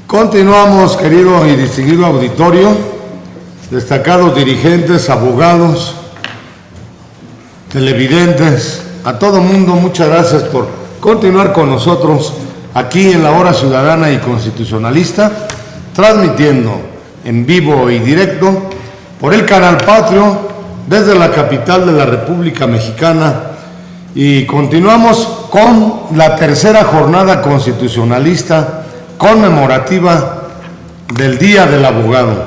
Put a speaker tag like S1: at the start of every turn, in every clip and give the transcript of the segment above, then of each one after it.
S1: Continuamos, querido y distinguido auditorio, destacados dirigentes, abogados, televidentes, a todo mundo, muchas gracias por continuar con nosotros aquí en la Hora Ciudadana y Constitucionalista, transmitiendo en vivo y directo por el Canal Patrio desde la capital de la República Mexicana, y continuamos con la tercera jornada constitucionalista conmemorativa del Día del Abogado.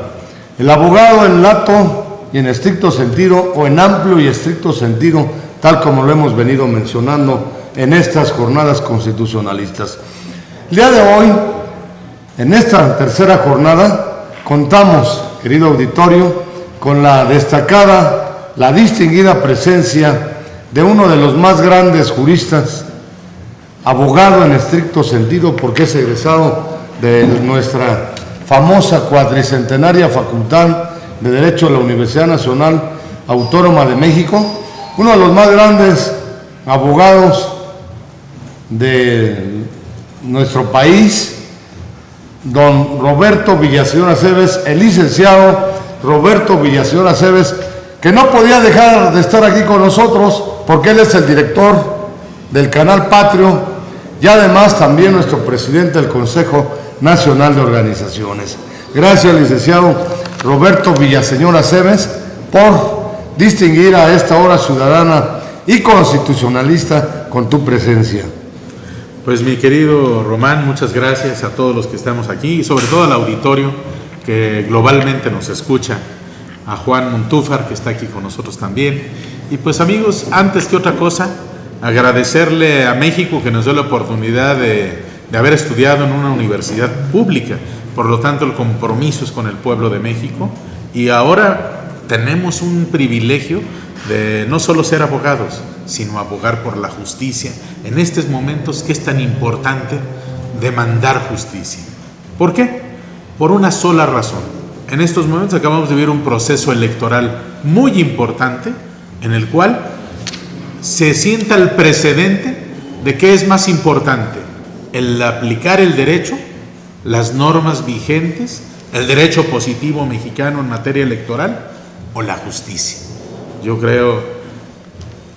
S1: El abogado en lato y en estricto sentido, o en amplio y estricto sentido, tal como lo hemos venido mencionando en estas jornadas constitucionalistas. El día de hoy, en esta tercera jornada, contamos, querido auditorio, con la destacada, la distinguida presencia de uno de los más grandes juristas, abogado en estricto sentido, porque es egresado de nuestra famosa cuatricentenaria Facultad de Derecho de la Universidad Nacional Autónoma de México, uno de los más grandes abogados de nuestro país, don Roberto Villaseñor Aceves, el licenciado Roberto Villaseñor Aceves, que no podía dejar de estar aquí con nosotros porque él es el director del Canal Patrio y además también nuestro presidente del Consejo Nacional de Organizaciones. Gracias, licenciado Roberto Villaseñor Aceves, por distinguir a esta Hora Ciudadana y Constitucionalista con tu presencia.
S2: Pues mi querido Román, muchas gracias a todos los que estamos aquí y sobre todo al auditorio que globalmente nos escucha, a Juan Montúfar, que está aquí con nosotros también. Y pues amigos, antes que otra cosa, agradecerle a México que nos dio la oportunidad de haber estudiado en una universidad pública, por lo tanto el compromiso es con el pueblo de México, y ahora tenemos un privilegio de no solo ser abogados, sino abogar por la justicia en estos momentos que es tan importante demandar justicia. ¿Por qué? Por una sola razón. En estos momentos acabamos de vivir un proceso electoral muy importante en el cual se sienta el precedente de qué es más importante: el aplicar el derecho, las normas vigentes, el derecho positivo mexicano en materia electoral, o la justicia. Yo creo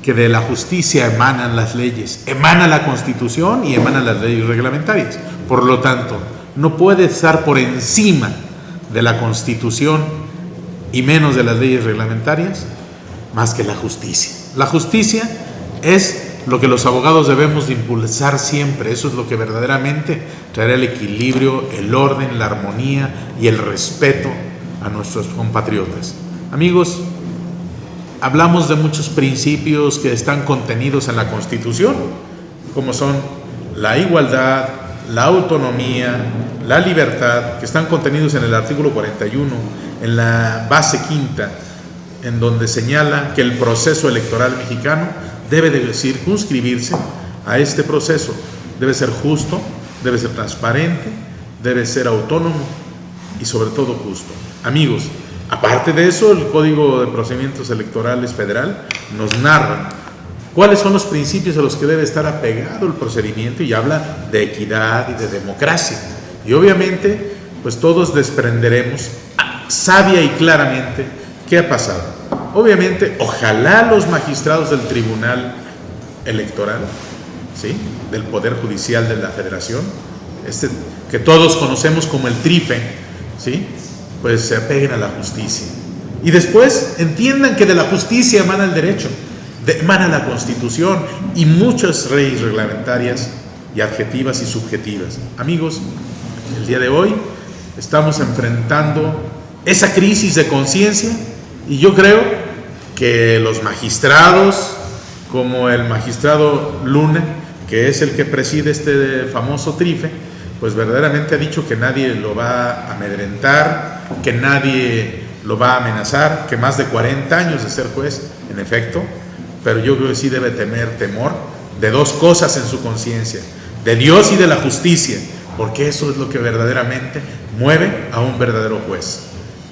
S2: que de la justicia emanan las leyes, emana la Constitución y emanan las leyes reglamentarias. Por lo tanto, no puede estar por encima de la Constitución y menos de las leyes reglamentarias más que la justicia. La justicia es lo que los abogados debemos de impulsar siempre. Eso es lo que verdaderamente traerá el equilibrio, el orden, la armonía y el respeto a nuestros compatriotas. Amigos, hablamos de muchos principios que están contenidos en la Constitución, como son la igualdad, la autonomía, la libertad, que están contenidos en el artículo 41, en la base quinta, en donde señala que el proceso electoral mexicano debe de circunscribirse a este proceso. Debe ser justo, debe ser transparente, debe ser autónomo y sobre todo justo. Amigos, aparte de eso, el Código de Procedimientos Electorales Federal nos narra cuáles son los principios a los que debe estar apegado el procedimiento, y habla de equidad y de democracia. Y obviamente, pues todos desprenderemos sabia y claramente qué ha pasado. Obviamente, ojalá los magistrados del Tribunal Electoral, ¿sí?, del Poder Judicial de la Federación, que todos conocemos como el TRIFE, ¿sí?, pues se apeguen a la justicia. Y después entiendan que de la justicia emana el derecho, emana la Constitución y muchas leyes reglamentarias y adjetivas y subjetivas. Amigos, el día de hoy estamos enfrentando esa crisis de conciencia, y yo creo que los magistrados, como el magistrado Luna, que es el que preside este famoso TRIFE, pues verdaderamente ha dicho que nadie lo va a amedrentar, que nadie lo va a amenazar, que más de 40 años de ser juez, en efecto, pero yo creo que sí debe tener temor de dos cosas en su conciencia, de Dios y de la justicia, porque eso es lo que verdaderamente mueve a un verdadero juez.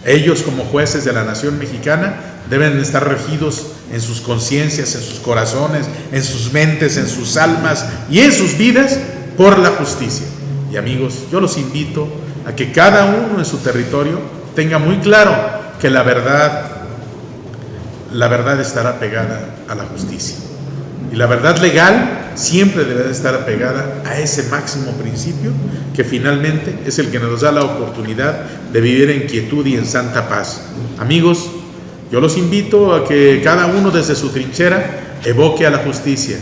S2: Ellos, como jueces de la nación mexicana, deben estar regidos en sus conciencias, en sus corazones, en sus mentes, en sus almas y en sus vidas por la justicia. Y amigos, yo los invito a que cada uno en su territorio tenga muy claro que la verdad estará pegada a la justicia. Y la verdad legal siempre debe de estar apegada a ese máximo principio que finalmente es el que nos da la oportunidad de vivir en quietud y en santa paz. Amigos, yo los invito a que cada uno desde su trinchera evoque a la justicia,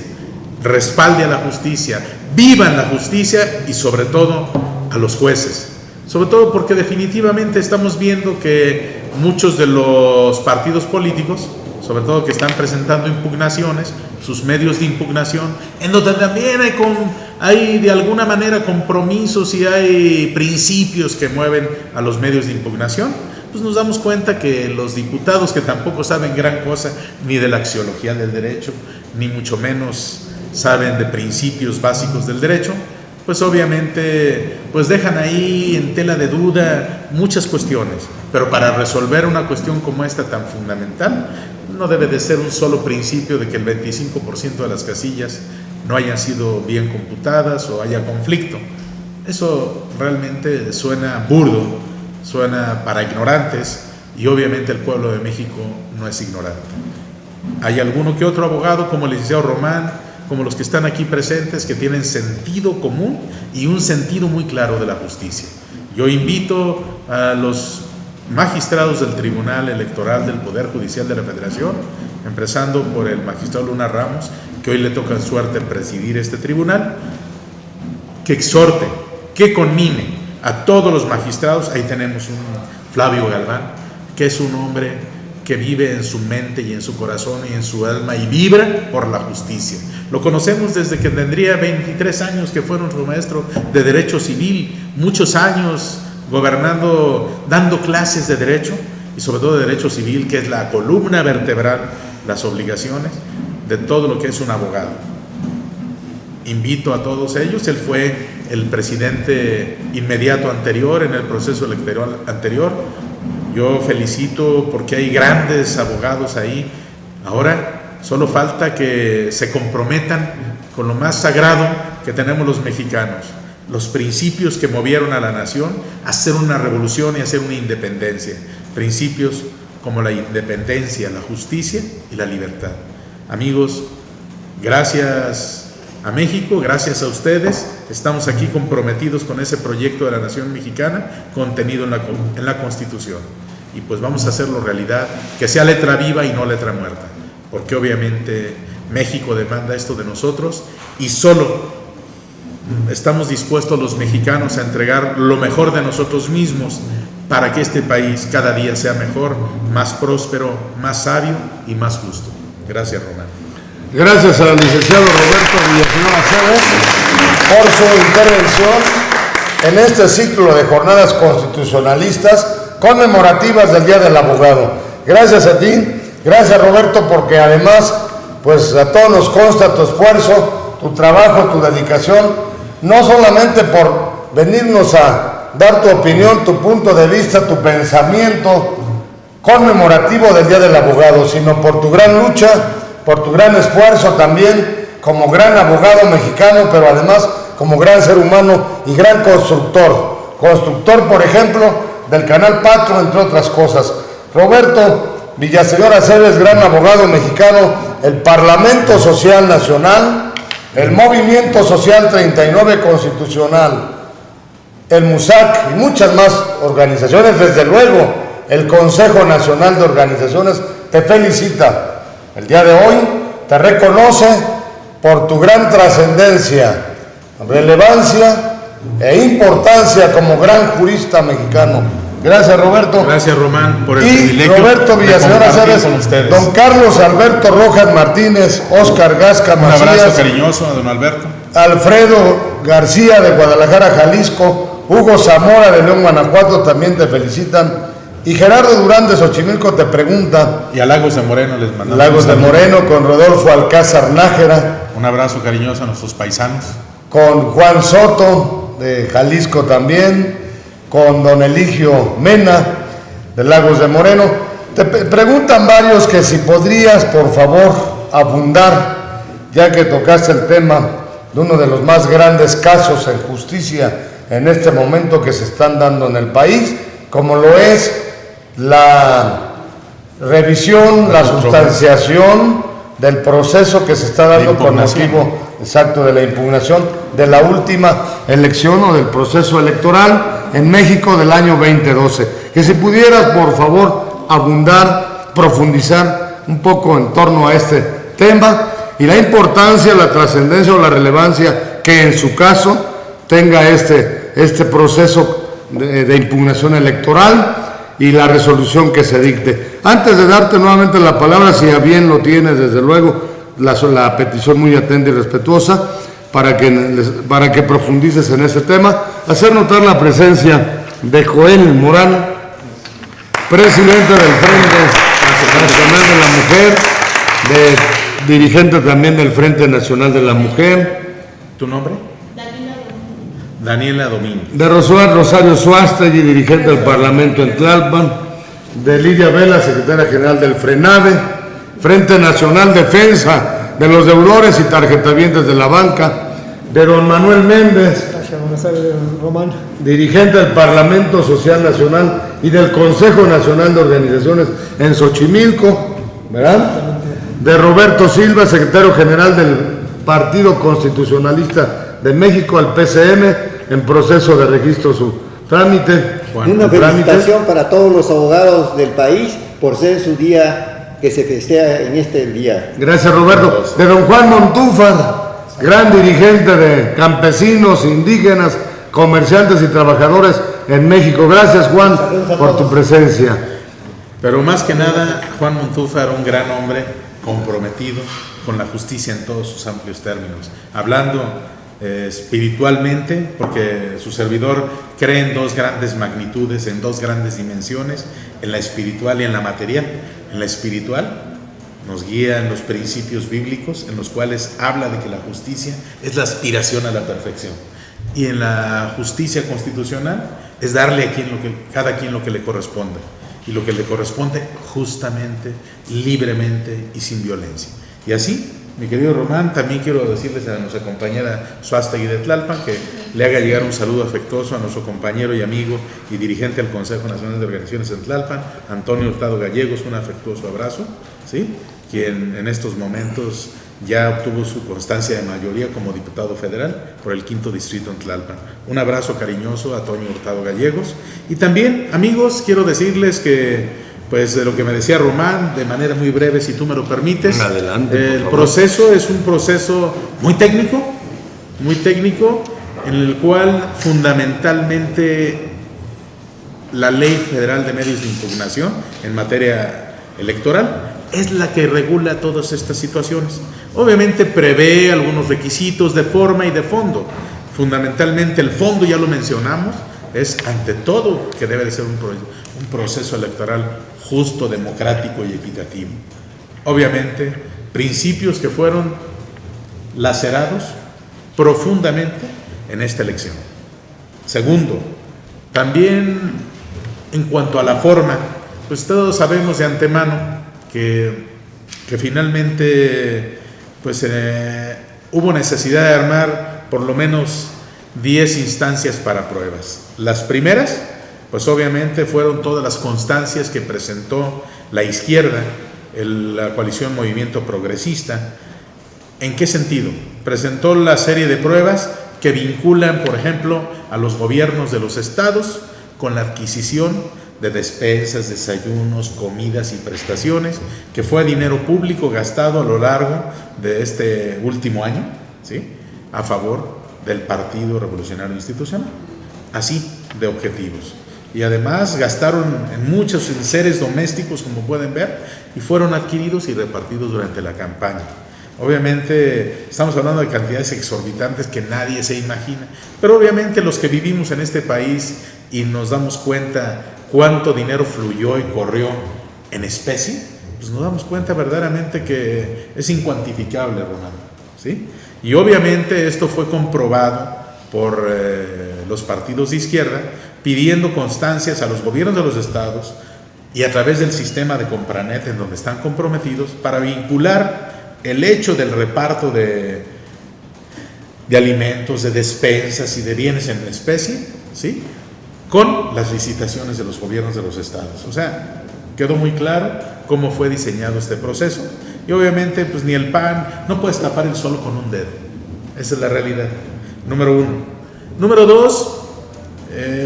S2: respalde a la justicia, vivan la justicia y sobre todo a los jueces. Sobre todo porque definitivamente estamos viendo que muchos de los partidos políticos, sobre todo que están presentando impugnaciones, sus medios de impugnación, en donde también hay de alguna manera compromisos y hay principios que mueven a los medios de impugnación, pues nos damos cuenta que los diputados, que tampoco saben gran cosa ni de la axiología del derecho, ni mucho menos saben de principios básicos del derecho, pues obviamente pues dejan ahí en tela de duda muchas cuestiones, pero para resolver una cuestión como esta tan fundamental, no debe de ser un solo principio de que el 25% de las casillas no hayan sido bien computadas o haya conflicto. Eso realmente suena burdo, suena para ignorantes, y obviamente el pueblo de México no es ignorante. Hay alguno que otro abogado, como el licenciado Román, como los que están aquí presentes, que tienen sentido común y un sentido muy claro de la justicia. Yo invito a los magistrados del Tribunal Electoral del Poder Judicial de la Federación, empezando por el magistrado Luna Ramos, que hoy le toca suerte presidir este tribunal, que exhorte, que conmine a todos los magistrados. Ahí tenemos un Flavio Galván, que es un hombre que vive en su mente y en su corazón y en su alma y vibra por la justicia. Lo conocemos desde que tendría 23 años, que fue nuestro maestro de Derecho Civil, muchos años gobernando, dando clases de Derecho y sobre todo de Derecho Civil, que es la columna vertebral, las obligaciones de todo lo que es un abogado. Invito a todos ellos. Él fue el presidente inmediato anterior en el proceso electoral anterior. Yo felicito porque hay grandes abogados ahí. Ahora solo falta que se comprometan con lo más sagrado que tenemos los mexicanos, los principios que movieron a la nación a hacer una revolución y a hacer una independencia. Principios como la independencia, la justicia y la libertad. Amigos, gracias a México, gracias a ustedes, estamos aquí comprometidos con ese proyecto de la nación mexicana contenido en la Constitución. Y pues vamos a hacerlo realidad, que sea letra viva y no letra muerta, porque obviamente México demanda esto de nosotros y solo estamos dispuestos los mexicanos a entregar lo mejor de nosotros mismos para que este país cada día sea mejor, más próspero, más sabio y más justo. Gracias, Román.
S1: Gracias al licenciado Roberto Villaseñor Aceves por su intervención en este ciclo de jornadas constitucionalistas conmemorativas del Día del Abogado. Gracias a ti, gracias Roberto, porque además pues a todos nos consta tu esfuerzo, tu trabajo, tu dedicación, no solamente por venirnos a dar tu opinión, tu punto de vista, tu pensamiento conmemorativo del Día del Abogado, sino por tu gran lucha, por tu gran esfuerzo también como gran abogado mexicano, pero además como gran ser humano y gran constructor, por ejemplo, del Canal 4, entre otras cosas. Roberto Villaseñor Aceves, gran abogado mexicano, el Parlamento Social Nacional, el Movimiento Social 39 Constitucional, el MUSAC y muchas más organizaciones, desde luego el Consejo Nacional de Organizaciones, te felicita. El día de hoy te reconoce por tu gran trascendencia, relevancia e importancia como gran jurista mexicano. Gracias, Roberto.
S2: Gracias, Román, por el
S1: y
S2: privilegio
S1: Roberto Villaseñor Aceves, don Carlos Alberto Rojas Martínez, Óscar Gasca Macías.
S2: Un abrazo cariñoso a don Alberto.
S1: Alfredo García de Guadalajara, Jalisco. Hugo Zamora de León, Guanajuato, también te felicitan. Y Gerardo Durán de Xochimilco te pregunta.
S2: Y a Lagos de Moreno les mandamos.
S1: Lagos de Moreno con Rodolfo Alcázar Nájera.
S2: Un abrazo cariñoso a nuestros paisanos.
S1: Con Juan Soto, de Jalisco también, con don Eligio Mena, de Lagos de Moreno. Te preguntan varios que si podrías, por favor, abundar, ya que tocaste el tema de uno de los más grandes casos en justicia en este momento que se están dando en el país, como lo es la revisión, la sustanciación del proceso que se está dando con motivo exacto de la impugnación de la última elección o del proceso electoral en México del año 2012. Que si pudieras, por favor, abundar, profundizar un poco en torno a este tema y la importancia, la trascendencia o la relevancia que en su caso tenga este proceso de impugnación electoral y la resolución que se dicte. Antes de darte nuevamente la palabra, si a bien lo tienes, desde luego, la petición muy atenta y respetuosa para que profundices en ese tema, hacer notar la presencia de Joel Morán, presidente del Frente Nacional de la Mujer, dirigente también del Frente Nacional de la Mujer.
S2: ¿Tu nombre? Daniela Domínguez.
S1: De Rosario Suástegui, dirigente del Parlamento en Tlalpan. De Lidia Vela, secretaria general del FRENAVE, Frente Nacional Defensa de los Deudores y Tarjetavientes de la Banca. De don Manuel Méndez, dirigente del Parlamento Social Nacional y del Consejo Nacional de Organizaciones en Xochimilco, ¿verdad? De Roberto Silva, secretario general del Partido Constitucionalista de México, al PCM, en proceso de registro su trámite.
S3: Y una felicitación para todos los abogados del país por ser su día que se festeja en este día.
S1: Gracias, Roberto. De don Juan Montúfar, gran dirigente de campesinos, indígenas, comerciantes y trabajadores en México. Gracias, Juan, por tu presencia.
S2: Pero más que nada, Juan Montúfar, un gran hombre comprometido con la justicia en todos sus amplios términos. Hablando espiritualmente, porque su servidor cree en dos grandes magnitudes, en dos grandes dimensiones, en la espiritual y en la material. En la espiritual nos guían los principios bíblicos en los cuales habla de que la justicia es la aspiración a la perfección, y en la justicia constitucional es darle a cada quien lo que le corresponde, y lo que le corresponde justamente, libremente y sin violencia. Y así, mi querido Román, también quiero decirles a nuestra compañera Suástegui de Tlalpan que le haga llegar un saludo afectuoso a nuestro compañero y amigo y dirigente del Consejo Nacional de Organizaciones en Tlalpan, Antonio Hurtado Gallegos, un afectuoso abrazo, ¿sí? Quien en estos momentos ya obtuvo su constancia de mayoría como diputado federal por el 5º distrito en Tlalpan. Un abrazo cariñoso a Antonio Hurtado Gallegos. Y también, amigos, quiero decirles que pues de lo que me decía Román, de manera muy breve, si tú me lo permites.
S1: Adelante,
S2: el proceso es un proceso muy técnico, en el cual fundamentalmente la Ley Federal de Medios de Impugnación en materia electoral es la que regula todas estas situaciones. Obviamente prevé algunos requisitos de forma y de fondo. Fundamentalmente el fondo, ya lo mencionamos, es ante todo que debe de ser un proceso electoral justo, democrático y equitativo. Obviamente, principios que fueron lacerados profundamente en esta elección. Segundo, también en cuanto a la forma, pues todos sabemos de antemano que finalmente pues, hubo necesidad de armar por lo menos 10 instancias para pruebas. Las primeras, pues obviamente fueron todas las constancias que presentó la izquierda, la coalición Movimiento Progresista. ¿En qué sentido? Presentó la serie de pruebas que vinculan, por ejemplo, a los gobiernos de los estados con la adquisición de despensas, desayunos, comidas y prestaciones, que fue dinero público gastado a lo largo de este último año, ¿sí?, a favor del Partido Revolucionario Institucional, así de objetivos. Y además gastaron en muchos enseres domésticos, como pueden ver, y fueron adquiridos y repartidos durante la campaña. Obviamente estamos hablando de cantidades exorbitantes que nadie se imagina, pero obviamente los que vivimos en este país y nos damos cuenta cuánto dinero fluyó y corrió en especie, pues nos damos cuenta verdaderamente que es incuantificable, Ronaldo. ¿sí? Y obviamente esto fue comprobado por los partidos de izquierda, pidiendo constancias a los gobiernos de los estados y a través del sistema de Compranet, en donde están comprometidos, para vincular el hecho del reparto de alimentos, de despensas y de bienes en especie, ¿sí?, con las licitaciones de los gobiernos de los estados. O sea, quedó muy claro cómo fue diseñado este proceso. Y obviamente, pues ni el PAN, no puedes tapar el sol con un dedo. Esa es la realidad, número uno. Número dos,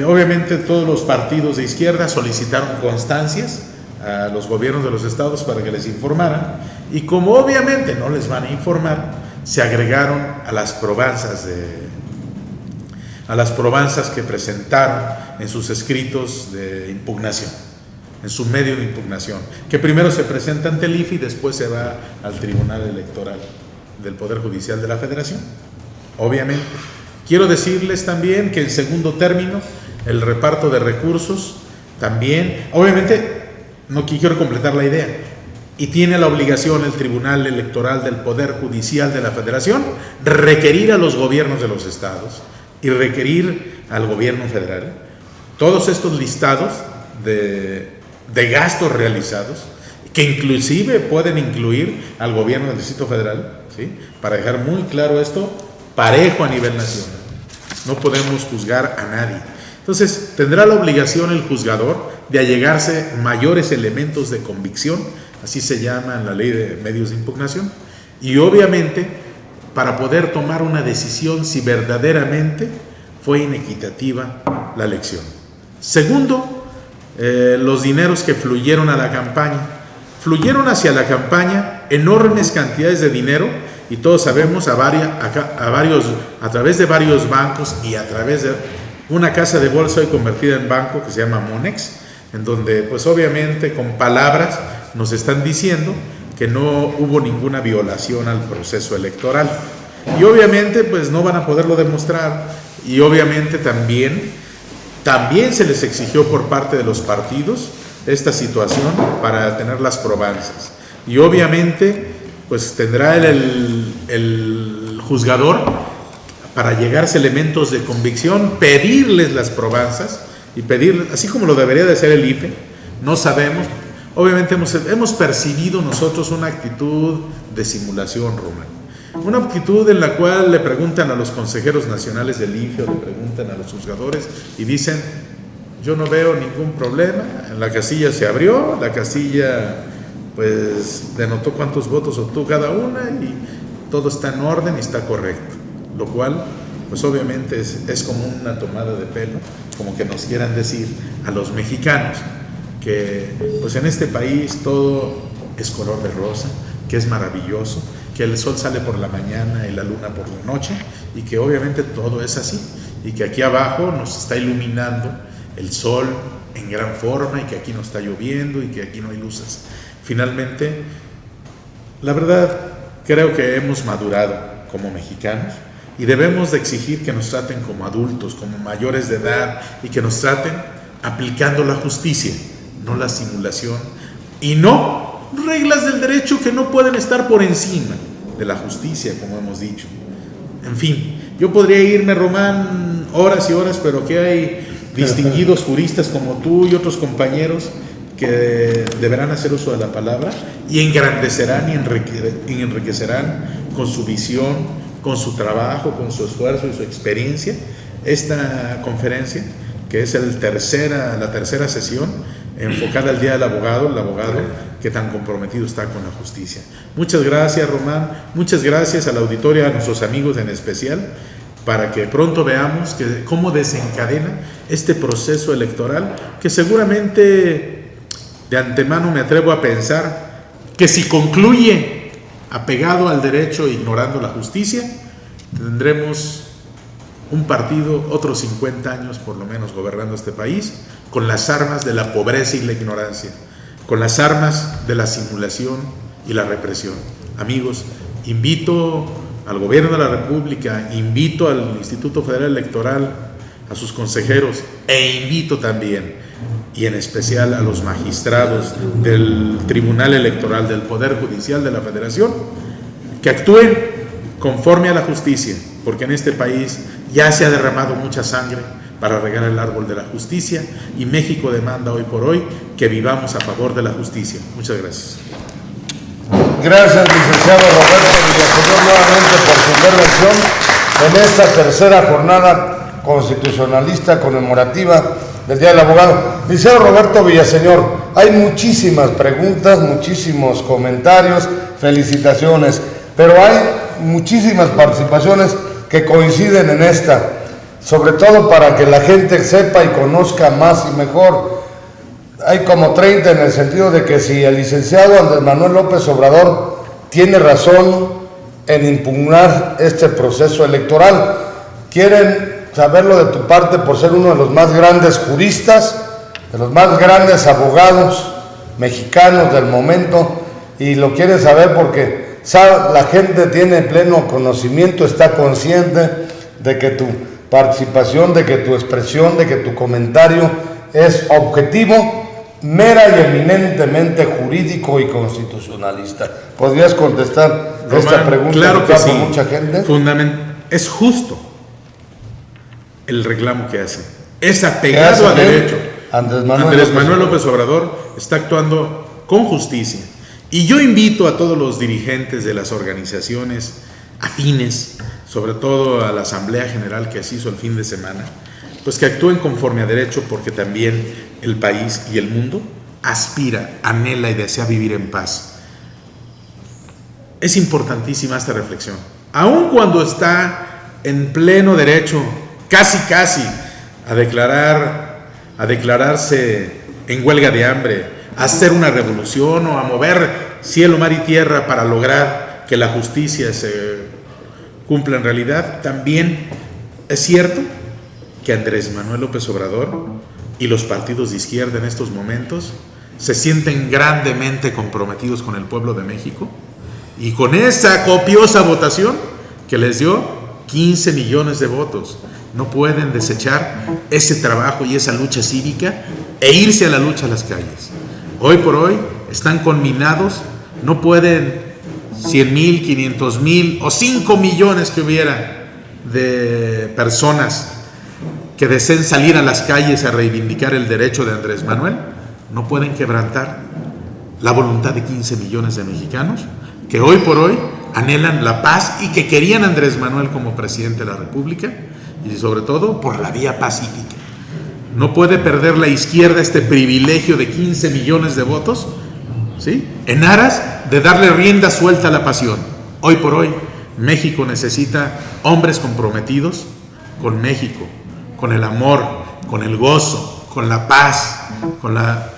S2: obviamente todos los partidos de izquierda solicitaron constancias a los gobiernos de los estados para que les informaran, y como obviamente no les van a informar, se agregaron a las probanzas que presentaron en sus escritos de impugnación, en su medio de impugnación, que primero se presenta ante el IFE y después se va al Tribunal Electoral del Poder Judicial de la Federación. Obviamente, quiero decirles también que en segundo término, el reparto de recursos también, obviamente, no quiero completar la idea, y tiene la obligación el Tribunal Electoral del Poder Judicial de la Federación requerir a los gobiernos de los estados y requerir al gobierno federal todos estos listados de gastos realizados, que inclusive pueden incluir al gobierno del Distrito Federal, ¿sí?, para dejar muy claro esto, parejo a nivel nacional. No podemos juzgar a nadie. Entonces, tendrá la obligación el juzgador de allegarse mayores elementos de convicción, así se llama en la ley de medios de impugnación, y obviamente para poder tomar una decisión si verdaderamente fue inequitativa la elección. Segundo, los dineros que fluyeron a la campaña. Fluyeron hacia la campaña enormes cantidades de dinero, y todos sabemos a través de varios bancos y a través de una casa de bolsa hoy convertida en banco que se llama Monex, en donde pues obviamente con palabras nos están diciendo que no hubo ninguna violación al proceso electoral, y obviamente pues no van a poderlo demostrar, y obviamente también se les exigió por parte de los partidos esta situación para tener las probanzas, y obviamente pues tendrá el juzgador, para llegarse elementos de convicción, pedirles las probanzas y pedirles, así como lo debería de hacer el IFE. No sabemos, obviamente hemos percibido nosotros una actitud de simulación, Román, una actitud en la cual le preguntan a los consejeros nacionales del IFE o le preguntan a los juzgadores y dicen: yo no veo ningún problema, la casilla se abrió, la casilla pues denotó cuántos votos obtuvo cada una y todo está en orden y está correcto, lo cual pues obviamente es como una tomada de pelo, como que nos quieran decir a los mexicanos que pues en este país todo es color de rosa, que es maravilloso, que el sol sale por la mañana y la luna por la noche, y que obviamente todo es así, y que aquí abajo nos está iluminando el sol en gran forma, y que aquí no está lloviendo y que aquí no hay luces. Finalmente, la verdad, creo que hemos madurado como mexicanos y debemos de exigir que nos traten como adultos, como mayores de edad, y que nos traten aplicando la justicia, no la simulación, y no reglas del derecho que no pueden estar por encima de la justicia, como hemos dicho. En fin, yo podría irme, Román, horas y horas, pero que hay distinguidos juristas como tú y otros compañeros que deberán hacer uso de la palabra y engrandecerán y enriquecerán con su visión, con su trabajo, con su esfuerzo y su experiencia esta conferencia, que es la tercera sesión enfocada al Día del Abogado, el abogado que tan comprometido está con la justicia. Muchas gracias, Román, muchas gracias al auditorio, a nuestros amigos en especial, para que pronto veamos cómo desencadena este proceso electoral, que seguramente de antemano me atrevo a pensar que si concluye apegado al derecho e ignorando la justicia, tendremos un partido otros 50 años por lo menos gobernando este país con las armas de la pobreza y la ignorancia, con las armas de la simulación y la represión. Amigos, invito al Gobierno de la República, invito al Instituto Federal Electoral, a sus consejeros, e invito también y en especial a los magistrados del Tribunal Electoral del Poder Judicial de la Federación, que actúen conforme a la justicia, porque en este país ya se ha derramado mucha sangre para regar el árbol de la justicia, y México demanda hoy por hoy que vivamos a favor de la justicia. Muchas gracias.
S1: Gracias, licenciado Roberto Villaseñor, nuevamente por su intervención en esta tercera jornada constitucionalista conmemorativa del Día del Abogado. Licenciado Roberto Villaseñor, hay muchísimas preguntas, muchísimos comentarios, felicitaciones, pero hay muchísimas participaciones que coinciden en esta, sobre todo para que la gente sepa y conozca más y mejor. Hay como 30 en el sentido de que si el licenciado Andrés Manuel López Obrador tiene razón en impugnar este proceso electoral. Quieren saberlo de tu parte por ser uno de los más grandes juristas, de los más grandes abogados mexicanos del momento, y lo quieren saber porque la gente tiene pleno conocimiento, está consciente de que tu participación, de que tu expresión, de que tu comentario es objetivo, mera y eminentemente jurídico y constitucionalista. ¿Podrías contestar
S2: Román,
S1: esta pregunta?
S2: Claro que sí.
S1: Mucha gente.
S2: Es justo el reclamo que hace. Es apegado a derecho.
S1: Andrés
S2: Manuel López Obrador está actuando con justicia. Y yo invito a todos los dirigentes de las organizaciones afines, sobre todo a la Asamblea General que se hizo el fin de semana, pues que actúen conforme a derecho, porque también el país y el mundo aspira, anhela y desea vivir en paz. Es importantísima esta reflexión. Aun cuando está en pleno derecho, casi a declararse en huelga de hambre, a hacer una revolución o a mover cielo, mar y tierra para lograr que la justicia se cumpla en realidad, también es cierto que Andrés Manuel López Obrador y los partidos de izquierda en estos momentos se sienten grandemente comprometidos con el pueblo de México, y con esa copiosa votación que les dio 15 millones de votos, no pueden desechar ese trabajo y esa lucha cívica e irse a la lucha a las calles. Hoy por hoy están conminados, no pueden 100,000, 500,000 o 5 millones que hubiera de personas que deseen salir a las calles a reivindicar el derecho de Andrés Manuel, no pueden quebrantar la voluntad de 15 millones de mexicanos que hoy por hoy anhelan la paz y que querían a Andrés Manuel como presidente de la República, y sobre todo por la vía pacífica. No puede perder la izquierda este privilegio de 15 millones de votos, ¿sí?, en aras de darle rienda suelta a la pasión. Hoy por hoy México necesita hombres comprometidos con México, con el amor, con el gozo, con la paz, con la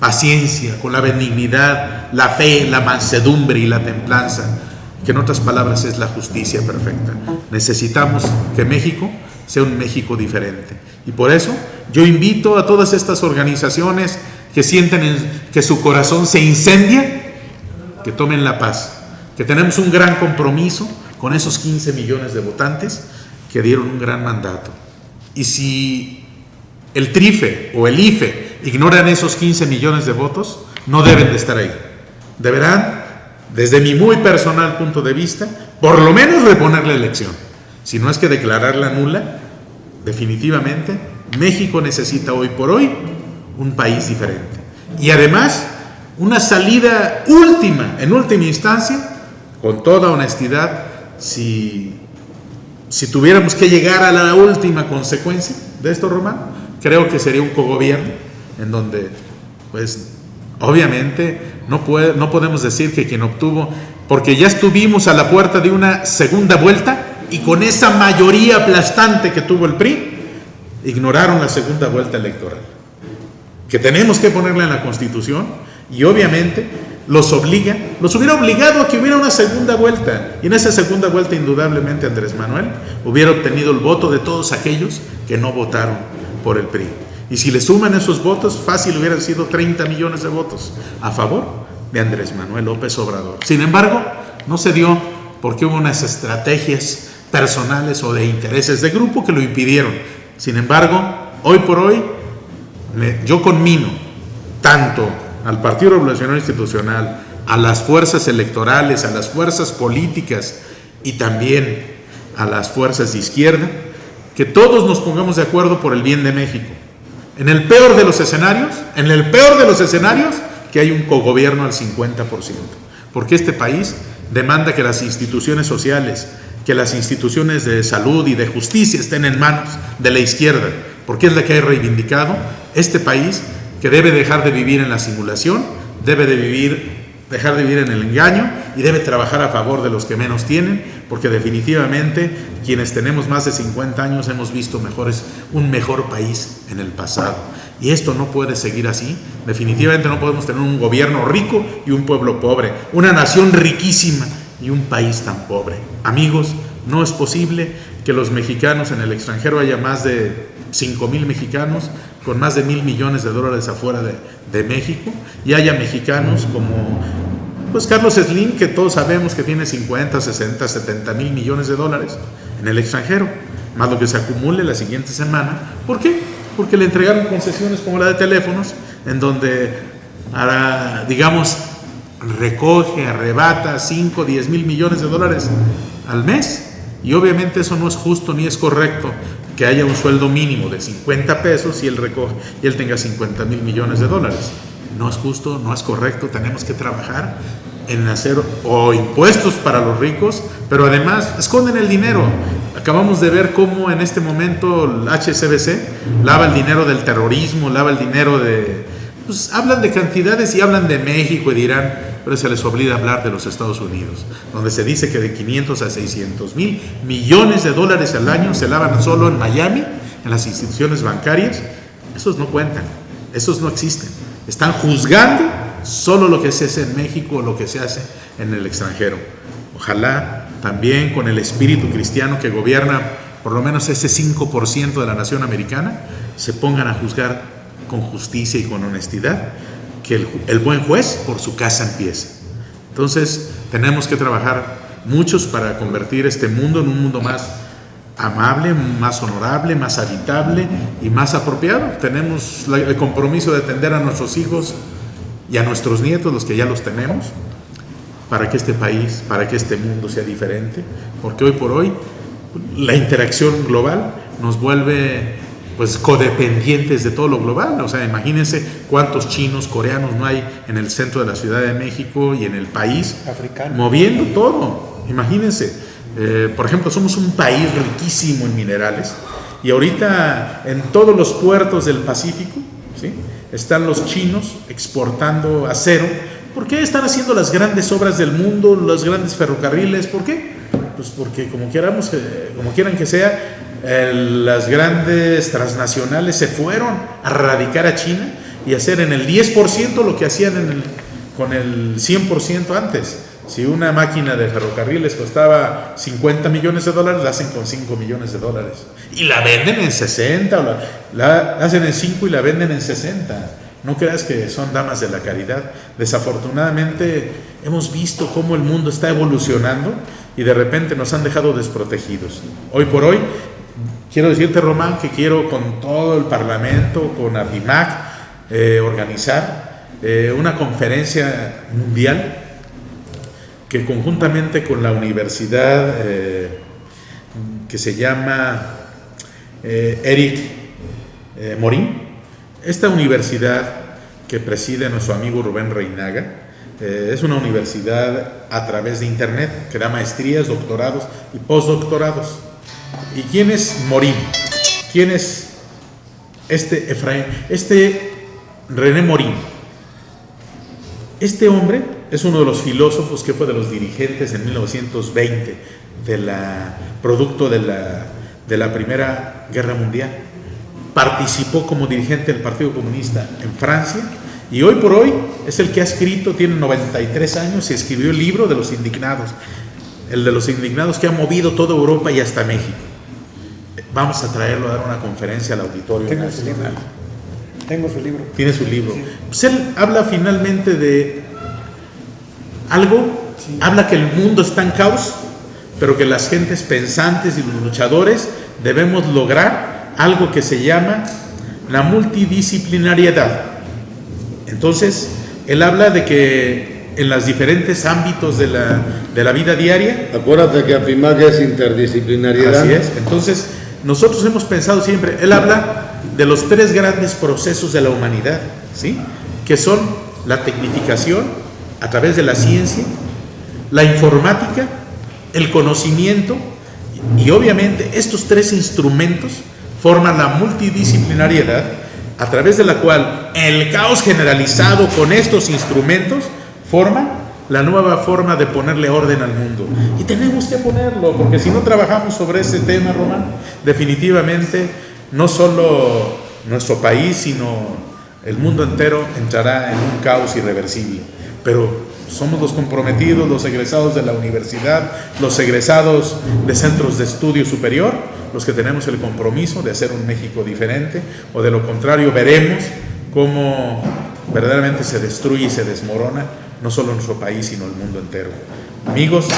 S2: paciencia, con la benignidad, la fe, la mansedumbre y la templanza, que en otras palabras es la justicia perfecta. Necesitamos que México sea un México diferente, y por eso yo invito a todas estas organizaciones que sienten que su corazón se incendia, que tomen la paz, que tenemos un gran compromiso con esos 15 millones de votantes que dieron un gran mandato. Y si el TRIFE o el IFE ignoran esos 15 millones de votos, no deben de estar ahí. Deberán, desde mi muy personal punto de vista, por lo menos reponer la elección. Si no es que declararla nula. Definitivamente, México necesita hoy por hoy un país diferente. Y además, una salida en última instancia, con toda honestidad, si tuviéramos que llegar a la última consecuencia de esto, Román, creo que sería un cogobierno en donde, pues, obviamente no podemos decir que quien obtuvo, porque ya estuvimos a la puerta de una segunda vuelta, y con esa mayoría aplastante que tuvo el PRI, ignoraron la segunda vuelta electoral, que tenemos que ponerla en la Constitución, y obviamente los hubiera obligado a que hubiera una segunda vuelta, y en esa segunda vuelta indudablemente Andrés Manuel hubiera obtenido el voto de todos aquellos que no votaron por el PRI, y si le suman esos votos, fácil hubieran sido 30 millones de votos a favor de Andrés Manuel López Obrador. Sin embargo, no se dio porque hubo unas estrategias personales o de intereses de grupo que lo impidieron. Sin embargo, hoy por hoy yo conmino tanto al Partido Revolucionario Institucional, a las fuerzas electorales, a las fuerzas políticas y también a las fuerzas de izquierda, que todos nos pongamos de acuerdo por el bien de México. En el peor de los escenarios, que hay un cogobierno al 50%, porque este país demanda que las instituciones sociales, que las instituciones de salud y de justicia estén en manos de la izquierda, porque es la que ha reivindicado este país, que debe dejar de vivir en la simulación, debe dejar de vivir en el engaño y debe trabajar a favor de los que menos tienen, porque definitivamente quienes tenemos más de 50 años hemos visto un mejor país en el pasado. Y esto no puede seguir así. Definitivamente no podemos tener un gobierno rico y un pueblo pobre, una nación riquísima y un país tan pobre. Amigos, no es posible que los mexicanos en el extranjero haya más de 5,000 mexicanos con más de $1,000 millones afuera de México, y haya mexicanos como pues Carlos Slim, que todos sabemos que tiene 50, 60, $70,000 millones en el extranjero, más lo que se acumule la siguiente semana. ¿Por qué? Porque le entregaron concesiones como la de teléfonos, en donde digamos recoge, arrebata 5, 10 mil millones de dólares al mes, y obviamente eso no es justo ni es correcto, que haya un sueldo mínimo de 50 pesos y él tenga 50 mil millones de dólares. No es justo, no es correcto. Tenemos que trabajar en hacer impuestos para los ricos, pero además esconden el dinero. Acabamos de ver cómo en este momento el HSBC lava el dinero del terrorismo, lava el dinero pues hablan de cantidades y hablan de México y dirán, pero se les olvida hablar de los Estados Unidos, donde se dice que de 500 a 600 mil millones de dólares al año se lavan solo en Miami, en las instituciones bancarias. Esos no cuentan, esos no existen. Están juzgando solo lo que se hace en México o lo que se hace en el extranjero. Ojalá también con el espíritu cristiano que gobierna por lo menos ese 5% de la nación americana, se pongan a juzgar con justicia y con honestidad, que el buen juez por su casa empieza. Entonces tenemos que trabajar muchos para convertir este mundo en un mundo más amable, más honorable, más habitable y más apropiado. Tenemos el compromiso de atender a nuestros hijos y a nuestros nietos, los que ya los tenemos, para que este país, para que este mundo sea diferente, porque hoy por hoy la interacción global nos vuelve pues codependientes de todo lo global. O sea, imagínense cuántos chinos, coreanos no hay en el centro de la Ciudad de México y en el país, africano, moviendo todo. Imagínense, por ejemplo, somos un país riquísimo en minerales, y ahorita en todos los puertos del Pacífico, ¿sí?, están los chinos exportando acero. ¿Por qué están haciendo las grandes obras del mundo, los grandes ferrocarriles? ¿Por qué? Pues porque como quieran que sea, las grandes transnacionales se fueron a radicar a China y hacer en el 10% lo que hacían con el 100% antes. Si una máquina de ferrocarriles costaba $50 millones, la hacen con $5 millones y la venden en 60, o la hacen en 5 y la venden en 60. No creas que son damas de la caridad. Desafortunadamente hemos visto cómo el mundo está evolucionando y de repente nos han dejado desprotegidos. Hoy por hoy, quiero decirte, Román, que quiero con todo el Parlamento, con APIMAC, organizar una conferencia mundial que conjuntamente con la universidad que se llama Eric Morín, esta universidad que preside nuestro amigo Rubén Reinaga, es una universidad a través de internet que da maestrías, doctorados y postdoctorados. ¿Y quién es Morín? ¿Quién es René Morín? Este hombre es uno de los filósofos que fue de los dirigentes en 1920 producto de la Primera Guerra Mundial. Participó como dirigente del Partido Comunista en Francia y hoy por hoy es el que ha escrito, tiene 93 años y escribió el libro de los indignados, el de los indignados que ha movido toda Europa y hasta México. Vamos a traerlo a dar una conferencia al Auditorio Nacional.
S3: Tengo su libro.
S2: Tiene su libro.
S3: Sí.
S2: Pues él habla finalmente de algo, sí. Habla que el mundo está en caos, pero que las gentes pensantes y los luchadores debemos lograr algo que se llama la multidisciplinariedad. Entonces, él habla de que en los diferentes ámbitos de la vida diaria.
S1: Acuérdate que APIMAC es interdisciplinariedad.
S2: Así es. Entonces, nosotros hemos pensado siempre, él habla de los 3 grandes procesos de la humanidad, ¿sí? Que son la tecnificación a través de la ciencia, la informática, el conocimiento, y obviamente estos 3 instrumentos forman la multidisciplinariedad a través de la cual el caos generalizado con estos instrumentos forman la nueva forma de ponerle orden al mundo. Y tenemos que ponerlo, porque si no trabajamos sobre ese tema, Román, definitivamente no solo nuestro país, sino el mundo entero entrará en un caos irreversible. Pero somos los comprometidos, los egresados de la universidad, los egresados de centros de estudio superior, los que tenemos el compromiso de hacer un México diferente, o de lo contrario veremos cómo verdaderamente se destruye y se desmorona no solo nuestro país, sino el mundo entero. Amigos,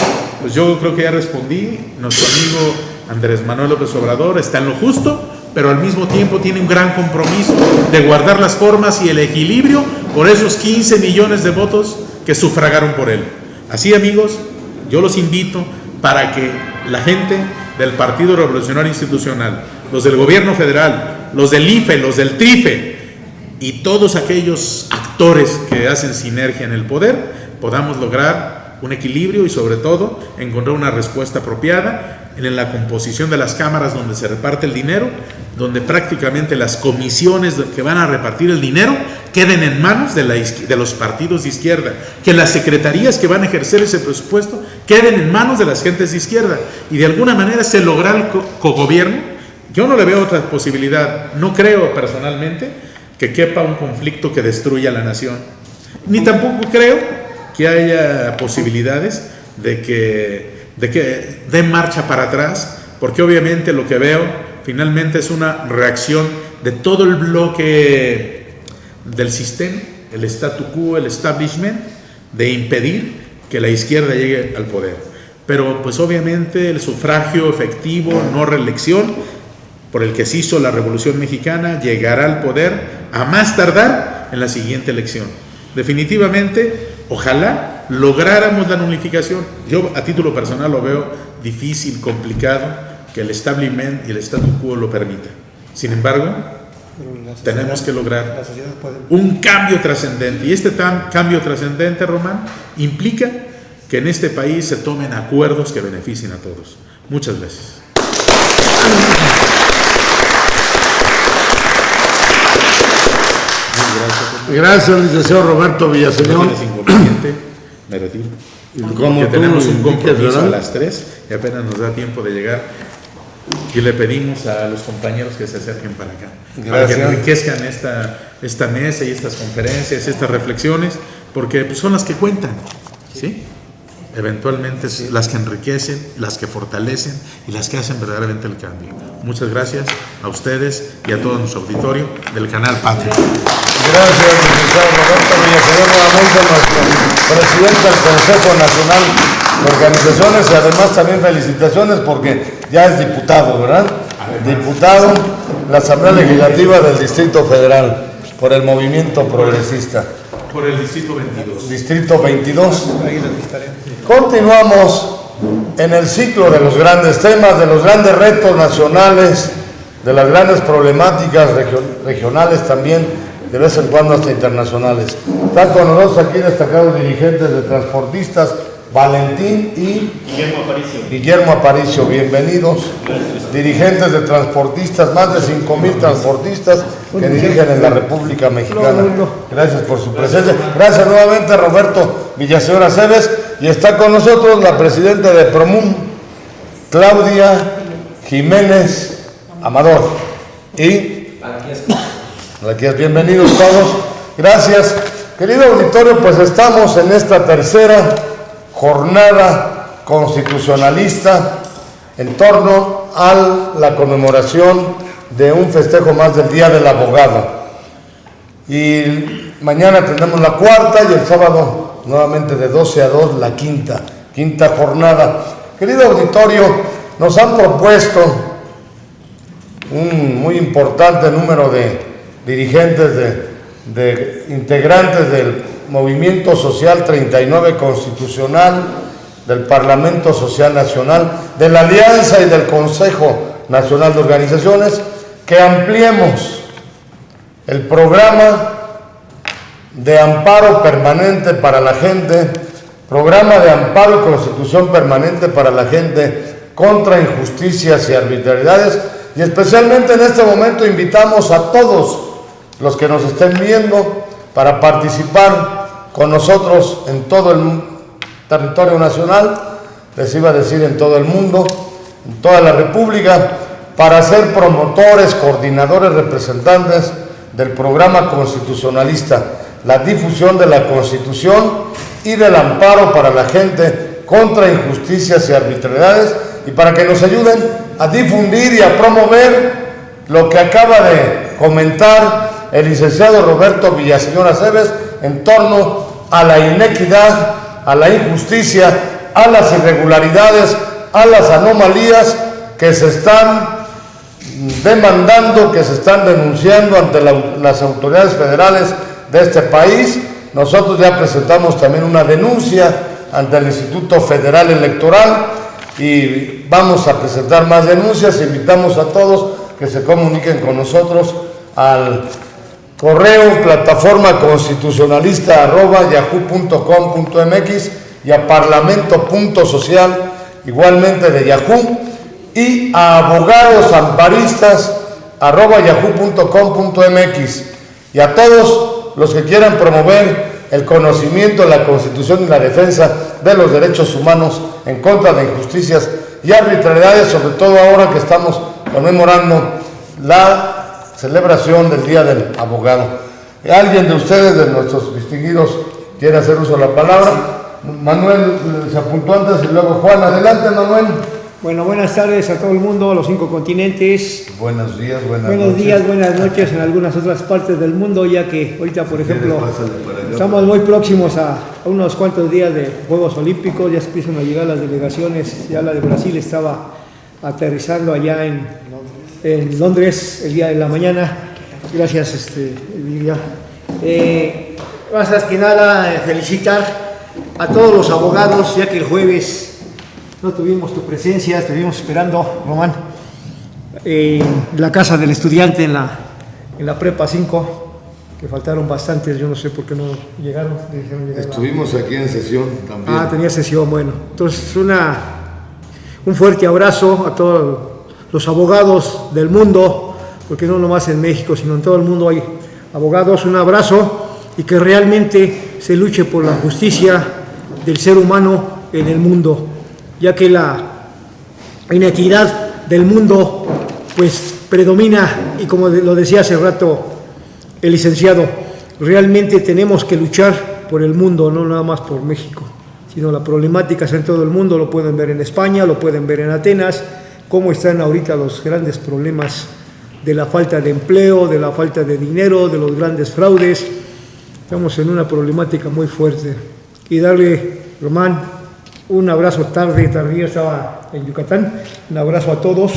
S2: pues yo creo que ya respondí. Nuestro amigo Andrés Manuel López Obrador está en lo justo, pero al mismo tiempo tiene un gran compromiso de guardar las formas y el equilibrio por esos 15 millones de votos que sufragaron por él. Así, amigos, yo los invito para que la gente del Partido Revolucionario Institucional, los del gobierno federal, los del IFE, los del TRIFE y todos aquellos actores que hacen sinergia en el poder, podamos lograr un equilibrio y sobre todo encontrar una respuesta apropiada en la composición de las cámaras donde se reparte el dinero, donde prácticamente las comisiones que van a repartir el dinero queden en manos de los partidos de izquierda, que las secretarías que van a ejercer ese presupuesto queden en manos de las gentes de izquierda, y de alguna manera se logra el cogobierno. Yo no le veo otra posibilidad. No creo personalmente que quepa un conflicto que destruya la nación, ni tampoco creo que haya posibilidades de que den marcha para atrás, porque obviamente lo que veo finalmente es una reacción de todo el bloque del sistema, el statu quo, el establishment, de impedir que la izquierda llegue al poder. Pero pues obviamente el sufragio efectivo, no reelección, por el que se hizo la Revolución Mexicana, llegará al poder a más tardar en la siguiente elección. Definitivamente, ojalá lográramos la nulificación. Yo a título personal lo veo difícil, complicado, que el establishment y el statu quo lo permita. Sin embargo, tenemos que lograr un cambio trascendente. Y este cambio trascendente, Román, implica que en este país se tomen acuerdos que beneficien a todos. Muchas gracias.
S1: Gracias, licenciado Roberto Villaseñor.
S2: No tienes inconveniente, me retiro.
S1: Como
S2: que tenemos un compromiso
S1: ¿verdad?
S2: a las 3 y apenas nos da tiempo de llegar. Y le pedimos a los compañeros que se acerquen para acá, para que enriquezcan esta mesa y estas conferencias, estas reflexiones, porque pues, son las que cuentan, ¿sí? Eventualmente las que enriquecen, las que fortalecen y las que hacen verdaderamente el cambio. Muchas gracias a ustedes y a todo nuestro auditorio del canal Patria.
S1: Gracias, licenciado Roberto Villaseñor, nuevamente nuestro presidente del Consejo Nacional de Organizaciones, y además también felicitaciones porque ya es diputado, ¿verdad? Diputado de la Asamblea Legislativa del Distrito Federal por el Movimiento Progresista.
S2: Por el Distrito 22.
S1: Distrito 22. Continuamos en el ciclo de los grandes temas, de los grandes retos nacionales, de las grandes problemáticas regionales también, de vez en cuando hasta internacionales. Están con nosotros aquí destacados dirigentes de transportistas, Valentín y Guillermo Aparicio, bienvenidos. Dirigentes de transportistas, más de 5,000 transportistas que dirigen en la República Mexicana. Gracias por su presencia. Gracias nuevamente, Roberto Villaseñor Aceves. Y está con nosotros la presidenta de Promum, Claudia Jiménez Amador. Y Malaquías, bienvenidos todos. Gracias. Querido auditorio, pues estamos en esta tercera jornada constitucionalista en torno a la conmemoración de un festejo más del Día del Abogado. Y mañana tendremos la cuarta y el sábado nuevamente de 12 a 2 la quinta jornada. Querido auditorio, nos han propuesto un muy importante número de dirigentes, de integrantes del Movimiento Social 39 Constitucional, del Parlamento Social Nacional, de la Alianza y del Consejo Nacional de Organizaciones, que ampliemos el programa de amparo permanente para la gente, programa de amparo y constitución permanente para la gente contra injusticias y arbitrariedades, y especialmente en este momento invitamos a todos los que nos estén viendo para participar con nosotros en todo el territorio nacional, les iba a decir en todo el mundo, en toda la República, para ser promotores, coordinadores, representantes del programa constitucionalista, la difusión de la Constitución y del amparo para la gente contra injusticias y arbitrariedades, y para que nos ayuden a difundir y a promover lo que acaba de comentar el licenciado Roberto Villaseñor Aceves en torno a la inequidad, a la injusticia, a las irregularidades, a las anomalías que se están demandando, que se están denunciando ante las autoridades federales de este país. Nosotros ya presentamos también una denuncia ante el Instituto Federal Electoral y vamos a presentar más denuncias. Invitamos a todos que se comuniquen con nosotros al correo plataformaconstitucionalista@yahoo.com.mx y a parlamento.social, igualmente de Yahoo, y a abogadosamparistas@yahoo.com.mx, y a todos los que quieran promover el conocimiento de la Constitución y la defensa de los derechos humanos en contra de injusticias y arbitrariedades, sobre todo ahora que estamos conmemorando la celebración del Día del Abogado. ¿Alguien de ustedes, de nuestros distinguidos, quiere hacer uso de la palabra? Sí. Manuel se apuntó antes y luego Juan. Adelante, Manuel.
S4: Bueno, buenas tardes a todo el mundo, a los 5 continentes.
S1: Buenos días,
S4: buenos días, buenas noches en algunas otras partes del mundo, ya que ahorita, por ejemplo, estamos muy próximos a unos cuantos días de Juegos Olímpicos, ya se empiezan a llegar las delegaciones, ya la de Brasil estaba aterrizando allá en Londres el día de la mañana. Gracias, Lidia. Más que nada, felicitar a todos los abogados, ya que el jueves no tuvimos tu presencia, estuvimos esperando, Román, la casa del estudiante en la Prepa 5, que faltaron bastantes, yo no sé por qué no llegaron.
S1: Estuvimos aquí en sesión también.
S4: Tenía sesión, bueno. Entonces, un fuerte abrazo a todos los abogados del mundo, porque no nomás en México, sino en todo el mundo hay abogados. Un abrazo, y que realmente se luche por la justicia del ser humano en el mundo, ya que la inequidad del mundo pues predomina, y como lo decía hace rato el licenciado, realmente tenemos que luchar por el mundo, no nada más por México, sino la problemática es en todo el mundo. Lo pueden ver en España, lo pueden ver en Atenas, cómo están ahorita los grandes problemas de la falta de empleo, de la falta de dinero, de los grandes fraudes. Estamos en una problemática muy fuerte. Y darle, Román, un abrazo tardía estaba en Yucatán, un abrazo a todos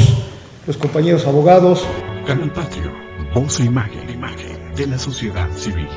S4: los compañeros abogados.
S5: Canal Patrio, voz e imagen de la sociedad civil.